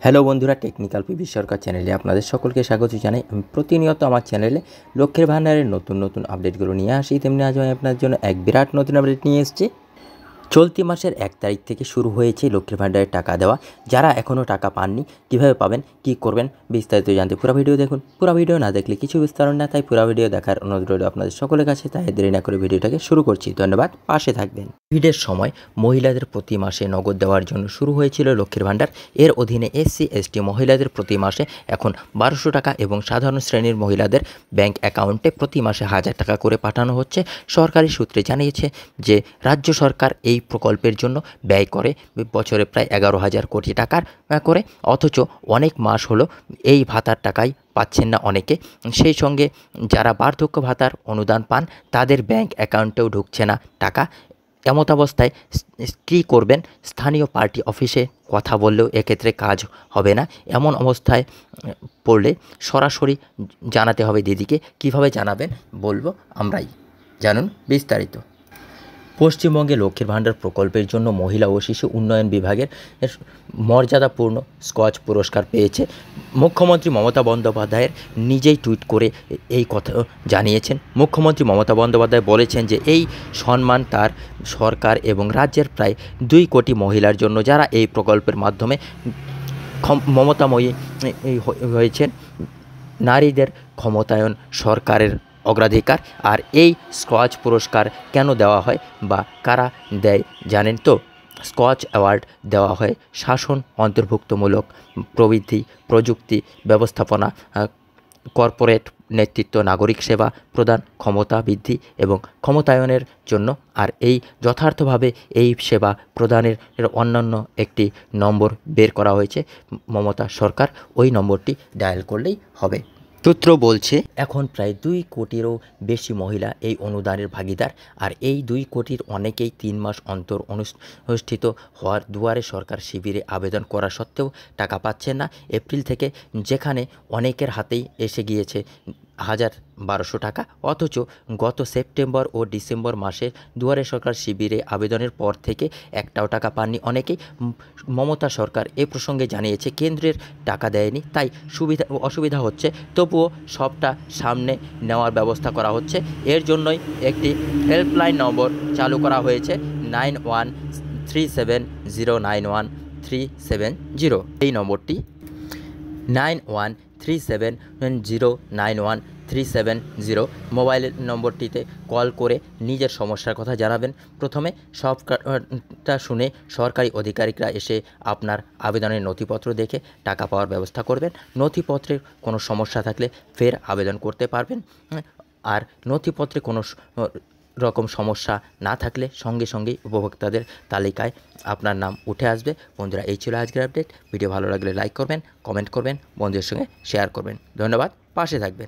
Hello বন্ধুরা, technical PB সরকার চ্যানেলে আপনাদের সকলকে স্বাগত জানাই। আমি প্রতিনিয়ত আমার চ্যানেলে লক্ষ্মীর ভান্ডারের নতুন নতুন আপডেটগুলো নিয়ে আসি। তেমনি আজ আমি আপনার জন্য এক বিরাট নতুন আপডেট নিয়ে এসেছি। চলতি মাসের 1 তারিখ থেকে শুরু হয়েছে লক্ষ্মীর ভান্ডারের টাকা দেওয়া। যারা এখনও টাকা পাননি কীভাবে পাবেন, কী করবেন, বিস্তারিত জানতে পুরো ভিডিও দেখুন। পুরো ভিডিও না দেখলে কিছু বিস্তার না, তাই পুরো ভিডিও দেখার অনুরোধ রইল আপনাদের সকলের কাছে। তাই দেরি না করে ভিডিওটাকে শুরু করছি। ধন্যবাদ, পাশে থাকবেন। কোভিডের সময় মহিলাদের প্রতি মাসে নগদ দেওয়ার জন্য শুরু হয়েছিল লক্ষ্মীর ভান্ডার। এর অধীনে এসসি এসটি মহিলাদের প্রতি মাসে এখন 1200 টাকা এবং সাধারণ শ্রেণীর মহিলাদের ব্যাংক অ্যাকাউন্টে প্রতি মাসে 1000 টাকা করে পাঠানো হচ্ছে। সরকারি সূত্রে জানিয়েছে যে রাজ্য সরকার এই প্রকল্পের জন্য ব্যয় করে বছরে প্রায় 11,000 কোটি টাকার করে, অথচ অনেক মাস হলো এই ভাতার টাকাই পাচ্ছেন না অনেকে। সেই সঙ্গে যারা বার্ধক্য ভাতার অনুদান পান তাদের ব্যাংক অ্যাকাউন্টেও ঢুকছে না টাকা। এমত অবস্থায় কী করবেন? স্থানীয় পার্টি অফিসে কথা বললেও এক্ষেত্রে কাজ হবে না। এমন অবস্থায় পড়লে সরাসরি জানাতে হবে দিদিকে। কিভাবে জানাবেন বলবো আমরাই, জানুন বিস্তারিত। পশ্চিমবঙ্গে লক্ষ্মীর ভান্ডার প্রকল্পের জন্য মহিলা ও শিশু উন্নয়ন বিভাগের মর্যাদাপূর্ণ স্কচ পুরস্কার পেয়েছে। মুখ্যমন্ত্রী মমতা বন্দ্যোপাধ্যায়ের নিজেই টুইট করে এই কথা জানিয়েছেন। মুখ্যমন্ত্রী মমতা বন্দ্যোপাধ্যায় বলেছেন যে এই সম্মান তার সরকার এবং রাজ্যের প্রায় 2 কোটি মহিলার জন্য, যারা এই প্রকল্পের মাধ্যমে মমতাময়ী হয়েছেন। নারীদের ক্ষমতায়ন সরকারের অগ্রাধিকার। আর এই স্কচ পুরস্কার কেন দেওয়া হয় বা কারা দেয় জানেন তো? স্কচ অ্যাওয়ার্ড দেওয়া হয় শাসন অন্তর্ভুক্তমূলক প্রবৃদ্ধি, প্রযুক্তি ব্যবস্থাপনা, কর্পোরেট নেতৃত্ব, নাগরিক সেবা প্রদান, ক্ষমতা বৃদ্ধি এবং ক্ষমতায়নের জন্য। আর এই যথার্থভাবে এই সেবা প্রদানের অন্যান্য একটি নম্বর বের করা হয়েছে মমতা সরকার। ওই নম্বরটি ডায়াল করলেই হবে। সূত্র বলছে এখন প্রায় 2 কোটিরও বেশি মহিলা এই অনুদানের ভাগিদার। আর এই 2 কোটির অনেকেই 3 মাস অন্তর অনুষ্ঠিত হওয়ার দুয়ারে সরকার শিবিরে আবেদন করা সত্ত্বেও টাকা পাচ্ছেন না। এপ্রিল থেকে যেখানে অনেকের হাতেই এসে গিয়েছে 1200 টাকা, অথচ গত সেপ্টেম্বর ও ডিসেম্বর মাসে দুয়ারে সরকার শিবিরে আবেদনের পর থেকে একটাও টাকা পাননি অনেকেই। মমতা সরকার এ প্রসঙ্গে জানিয়েছে কেন্দ্রের টাকা দেয়নি, তাই অসুবিধা হচ্ছে, তবুও সবটা সামনে নেওয়ার ব্যবস্থা করা হচ্ছে। এর জন্যই একটি হেল্পলাইন নম্বর চালু করা হয়েছে 9137091370। এই নম্বরটি 9137091370। মোবাইলের নম্বরটিতে কল করে নিজের সমস্যার কথা জানাবেন। প্রথমে সবটা শুনে সরকারি আধিকারিকরা এসে আপনার আবেদনের নথিপত্র দেখে টাকা পাওয়ার ব্যবস্থা করবেন। নথিপত্রের কোনো সমস্যা থাকলে ফের আবেদন করতে পারবেন। আর নথিপত্রে কোনো রকম সমস্যা না থাকলে সঙ্গে সঙ্গেই উপভোক্তাদের তালিকায় আপনার নাম উঠে আসবে। বন্ধুরা, এই ছিল আজকের আপডেট। ভিডিও ভালো লাগলে লাইক করবেন, কমেন্ট করবেন, বন্ধুদের সঙ্গে শেয়ার করবেন। ধন্যবাদ, পাশে থাকবেন।